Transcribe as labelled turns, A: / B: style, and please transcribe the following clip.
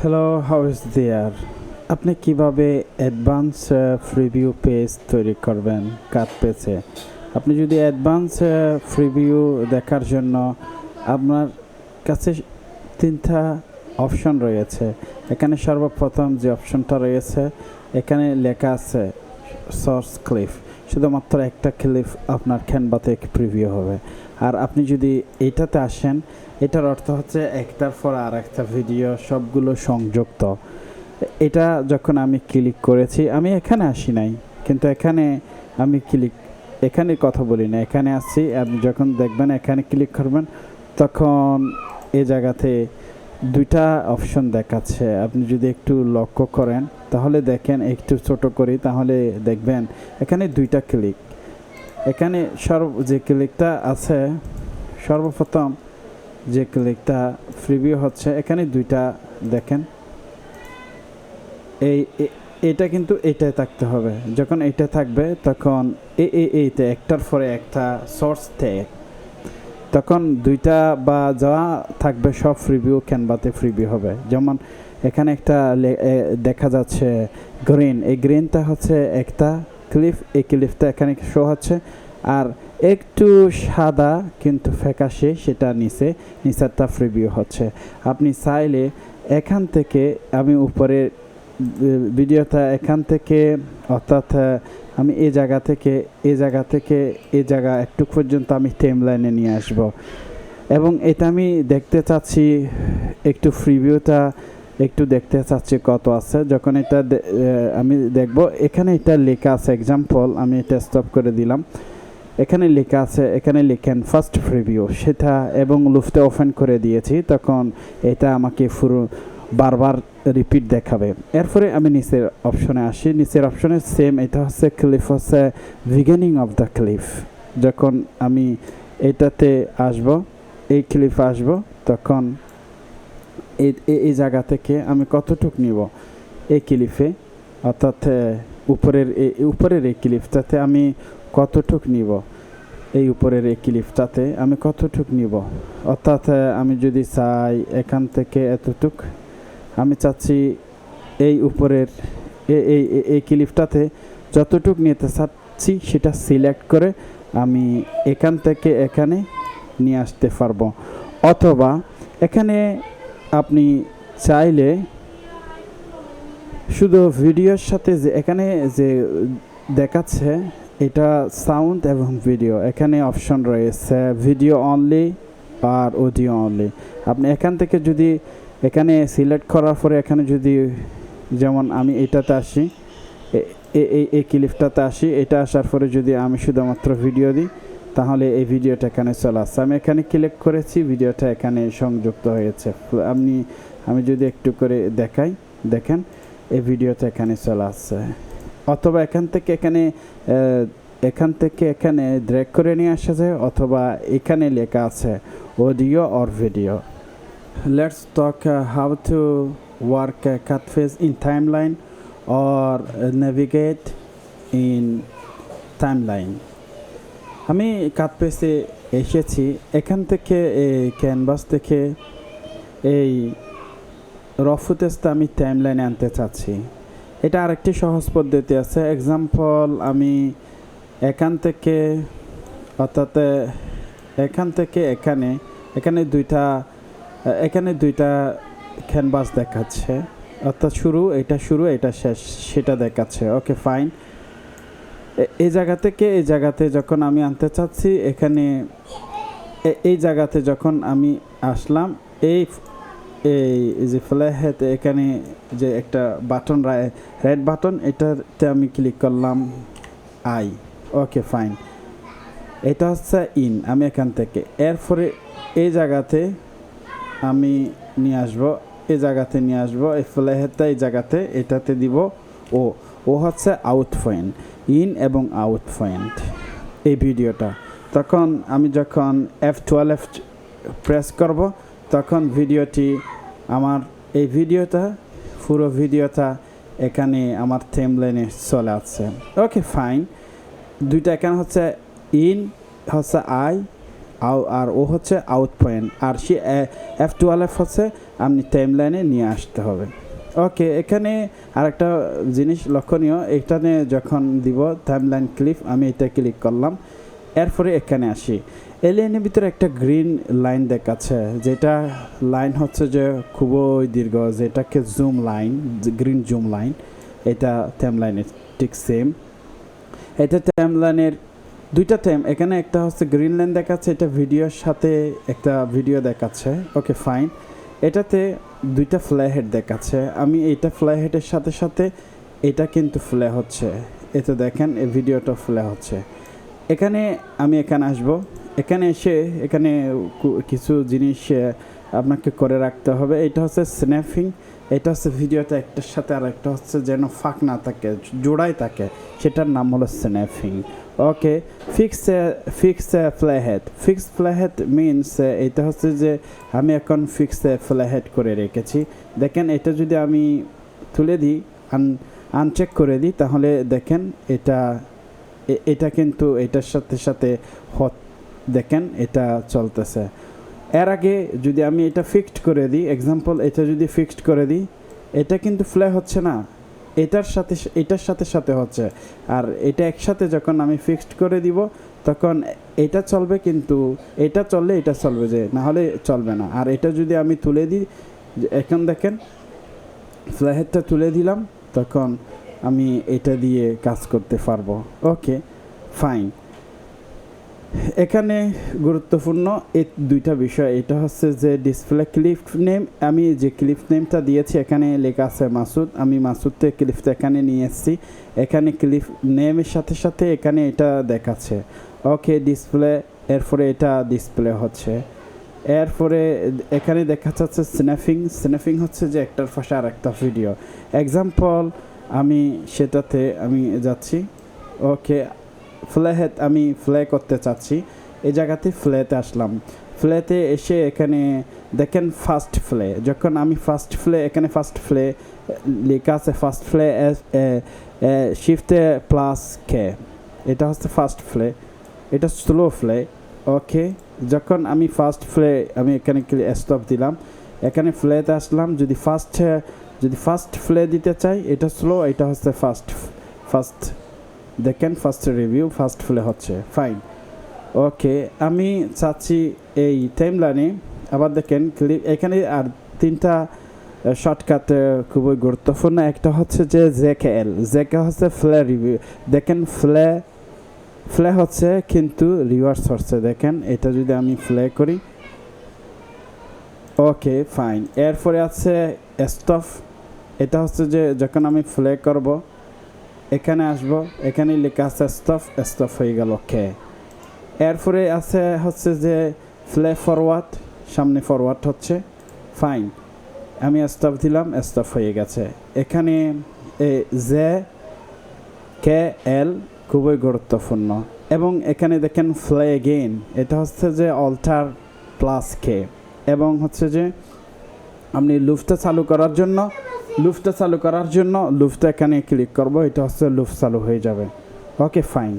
A: Hello, how is there? আপনি কিভাবে advance preview page তৈরি করবেন কাট পেজে? আপনি যদি অ্যাডভান্স প্রিভিউ দেখার জন্য আপনার কাছে তিনটা অপশন রয়েছে। এখানে সর্বপ্রথম যে অপশনটা রয়েছে, এখানে লেখা আছে সোর্স ক্লিপ। শুধুমাত্র একটা ক্লিপ আপনার ক্যানভা থেকে প্রিভিউ হবে। আর আপনি যদি এটাতে আসেন, এটার অর্থ হচ্ছে একটার পর আর একটা ভিডিও সবগুলো সংযুক্ত। এটা যখন আমি ক্লিক করেছি, আমি এখানে আসি নাই, কিন্তু এখানে আমি এখানে কথা বলি না, এখানে আসছি। আপনি যখন দেখবেন এখানে ক্লিক করবেন, তখন এই জায়গাতে দুইটা অপশন দেখাচ্ছে। আপনি যদি একটু লক্ষ্য করেন তাহলে দেখেন, একটু ছোট করি তাহলে দেখবেন এখানে দুইটা ক্লিক। এখানে যে ক্লিকটা আছে, সর্বপ্রথম যে ক্লিকটা প্রিভিউ হচ্ছে, এখানে দুইটা দেখেন। এটা কিন্তু এটাই থাকতে হবে। যখন এটা থাকবে তখন এইতে একটার পরে একটা সোর্স ট্যাগ, তখন দুইটা বা যা থাকবে সব প্রিভিউ ক্যানভাতে প্রিভিউ হবে। যেমন এখানে একটা দেখা যাচ্ছে গ্রিন, এই গ্রিনটা হচ্ছে একটা ক্লিপ, এই ক্লিপটা এখানে শো হচ্ছে। আর একটু সাদা কিন্তু ফ্যাকাশে, সেটা নিচেরটা প্রিভিউ হচ্ছে। আপনি চাইলে এখান থেকে, আমি উপরে ভিডিওটা এখান থেকে, অর্থাৎ আমি এই জায়গা থেকে এই জায়গা একটু পর্যন্ত আমি টাইমলাইনে নিয়ে আসব, এবং এটা আমি দেখতে চাচ্ছি একটু প্রিভিউটা একটু দেখতে চাচ্ছি কত আছে। যখন এটা আমি দেখব, এখানে এটা লেখা আছে এক্সাম্পল, আমি এটা স্টপ করে দিলাম। এখানে লেখা আছে, এখানে লেখেন ফার্স্ট প্রিভিউ, সেটা এবং লুফটে ওপেন করে দিয়েছি, তখন এটা আমাকে পুরো বারবার রিপিট দেখাবে। এরপরে আমি নিচের অপশনে আসি। নিচের অপশনে সেম, এটা হচ্ছে ক্লিপ, হচ্ছে বিগিনিং অফ দ্য ক্লিপ। যখন আমি এটাতে আসব, এই ক্লিপ আসব, তখন এই জায়গা থেকে আমি কতটুক নিব এই ক্লিপে, অর্থাৎ উপরের এই ক্লিপটাতে আমি কতটুক নিব, এই উপরের এই ক্লিপটাতে আমি কতটুক নিব। অর্থাৎ আমি যদি চাই এখান থেকে এতটুক, আমি চাচ্ছি এই উপরের এই ক্লিপটাতে যতটুক নিতে চাচ্ছি সেটা সিলেক্ট করে আমি এখান থেকে এখানে নিয়ে আসতে পারবো। অথবা এখানে আপনি চাইলে শুধু ভিডিওর সাথে যে এখানে যে দেখাচ্ছে, এটা সাউন্ড এবং ভিডিও, এখানে অপশন রয়েছে ভিডিও অনলি আর অডিও অনলি। আপনি এখান থেকে যদি এখানে সিলেক্ট করার পরে এখানে যদি, যেমন আমি এটাতে আসি, এই ক্লিপটাতে আসি, এটা আসার পরে যদি আমি শুধুমাত্র ভিডিও দিই, তাহলে এই ভিডিওটা এখানে চলে আসছে। আমি এখানে ক্লিক করেছি, ভিডিওটা এখানে সংযুক্ত হয়েছে। আমি যদি একটু করে দেখাই, দেখেন এই ভিডিওটা এখানে চলে আসছে। অথবা এখান থেকে এখানে ড্র্যাগ করে নিয়ে আসা যায়, অথবা এখানে লেখা আছে audio or video. Let's talk how to work a cut phase in timeline or navigate in timeline. আমি কাট পেজে এসেছি, এখান থেকে ক্যানভাস থেকে এই র ফুটেজটা আমি টাইমলাইনে আনতে চাচ্ছি। এটা আরেকটি সহজ পদ্ধতি আছে। এক্সাম্পল, আমি এখান থেকে, অর্থাৎ এখান থেকে এখানে দুইটা ক্যানভাস দেখাচ্ছে, অর্থাৎ এটা শেষ, সেটা দেখাচ্ছে। ওকে, ফাইন। এই জায়গাতে যখন আমি আনতে চাচ্ছি, এখানে এই জায়গাতে যখন আমি আসলাম, এই যে ফ্ল্যাট, এখানে যে একটা বাটন, রেড বাটন, এটাতে আমি ক্লিক করলাম আই। Okay, fine. এটা হচ্ছে ইন, আমি এখান থেকে এরপরে এই জায়গাতে আমি নিয়ে আসবো, এই ফ্ল্যাটটা এই জায়গাতে, এটাতে দিব ও হচ্ছে আউট পয়েন্ট, ইন এবং আউট পয়েন্ট এই ভিডিওটা। তখন আমি যখন F12 প্রেস করব, তখন পুরো ভিডিওটা এখানে আমার টাইমলাইনে চলে আসছে। ওকে, ফাইন। দুইটা এখানে হচ্ছে ইন হচ্ছে আই, আর ও হচ্ছে আউট পয়েন্ট, আর সে F12 হচ্ছে আপনি টাইমলাইনে নিয়ে আসতে হবে। ওকে, এখানে আরেকটা জিনিস লক্ষণীয়, এখানে যখন দিব টাইমলাইন ক্লিপ, আমি এটা ক্লিক করলাম, এরপরে এখানে আসি। এই লাইনের ভিতরে একটা গ্রিন লাইন দেখাচ্ছে, যেটা লাইন হচ্ছে যে খুবই দীর্ঘ, যেটাকে zoom line, green zoom line. এটা টাইমলাইনের ঠিক সেম। এটা টাইমলাইনের দুইটা টাইম, এখানে একটা হচ্ছে গ্রিন লাইন দেখাচ্ছে, এটা ভিডিওর সাথে একটা ভিডিও দেখাচ্ছে। Okay fine. এটাতে দুইটা ফ্লাই হেড দেখাচ্ছে, আমি এইটা ফ্লাই হেডের সাথে সাথে এটা কিন্তু ফ্লাই হচ্ছে, এতে দেখেন এই ভিডিওটা ফ্লাই হচ্ছে। এখানে আমি এখানে আসব, এখানে এসে এখানে কিছু জিনিস আপনাকে করে রাখতে হবে। এটা হচ্ছে স্ন্যাপিং, এটা হচ্ছে ভিডিওটা একটার সাথে আর একটা হচ্ছে যেন ফাঁক না থাকে, জোড়াই থাকে, সেটার নাম হলো স্ন্যাপিং। ওকে, ফিক্স ফ্লাইহেড। ফিক্স ফ্লাইহেড মিনস এটা হচ্ছে যে আমি এখন ফিক্স ফ্লাইহেড করে রেখেছি। দেখেন এটা যদি আমি তুলে দিই, আনচেক করে দিই, তাহলে দেখেন এটা কিন্তু এটার সাথে সাথে দেখেন এটা চলতেছে। এর আগে যদি আমি এটা ফিক্সড করে দিই, এক্সাম্পল এটা যদি ফিক্সড করে দিই, এটা কিন্তু ফ্লাই হচ্ছে না, এটার সাথে সাথে হচ্ছে। আর এটা একসাথে যখন আমি ফিক্সড করে দিব, তখন এটা চলবে, কিন্তু এটা চললে এটা চলবে, যে না হলে চলবে না। আর এটা যদি আমি তুলে দিই, এখন দেখেন ফ্লাইহেডটা তুলে দিলাম, তখন আমি এটা দিয়ে কাজ করতে পারবো। Okay fine. এখানে গুরুত্বপূর্ণ এই দুইটা বিষয়, এটা হচ্ছে যে ডিসপ্লে ক্লিপ নেম। আমি যে ক্লিপ নেমটা দিয়েছি এখানে লেখা আছে মাসুদ, আমি মাসুদতে ক্লিপটা এখানে নিয়ে এসেছি। এখানে ক্লিপ নেমের সাথে সাথে এখানে এটা দেখাচ্ছে। ওকে ডিসপ্লে, এরপরে এটা ডিসপ্লে হচ্ছে। এরপরে এখানে দেখা যাচ্ছে স্ন্যাপিং হচ্ছে যে একটার পাশে আর একটা ভিডিও। এক্সাম্পল আমি সেটাতে আমি যাচ্ছি। ওকে ফ্লাইহেড আমি ফ্লাই করতে চাচ্ছি, এই জায়গাতে ফ্লাইতে আসলাম। ফ্লাইতে এসে এখানে দেখেন ফার্স্ট ফ্লাই, যখন আমি ফার্স্ট ফ্লাই, এখানে ফার্স্ট ফ্লাই লেখা আছে, ফার্স্ট ফ্লাই শিফটে প্লাস কে, এটা হচ্ছে ফার্স্ট ফ্লাই, এটা স্লো ফ্লাই। ওকে, যখন আমি ফার্স্ট ফ্লাই আমি এখানে স্টপ দিলাম, এখানে ফ্লাইতে আসলাম, যদি ফার্স্ট ফ্লাই দিতে চাই, এটা স্লো, এটা হচ্ছে ফার্স্ট দেখেন ফার্স্ট রিভিউ, ফার্স্ট ফ্লে হচ্ছে। ফাইন। ওকে, আমি চাচ্ছি এই টাইমলাইনে আবার দেখেন ক্লিপ, এখানে আর তিনটা শর্টকাট খুবই গুরুত্বপূর্ণ। একটা হচ্ছে যে জেকে হচ্ছে ফ্লে রিভিউ, দেখেন ফ্লে হচ্ছে কিন্তু রিভার্স হচ্ছে, দেখেন এটা যদি আমি ফ্লে করি। Okay fine. এরপরে আছে স্টপ, এটা হচ্ছে যে যখন আমি ফ্লে করব, এখানে আসব, এখানে লেখা আছে স্টপ হয়ে গেল কে। এরপরে আছে হচ্ছে যে ফ্লে ফরওয়ার্ড, সামনে ফরওয়ার্ড হচ্ছে। ফাইন, আমি স্টপ দিলাম, স্টপ হয়ে গেছে। এখানে জে কে এল খুবই গুরুত্বপূর্ণ। এবং এখানে দেখেন ফ্লে এগেইন, এটা হচ্ছে যে অল্টার প্লাস কে। এবং হচ্ছে যে আপনি লুফটা চালু করার জন্য লুফটা এখানে ক্লিক করব, এটা হচ্ছে লুফ চালু হয়ে যাবে। Okay fine.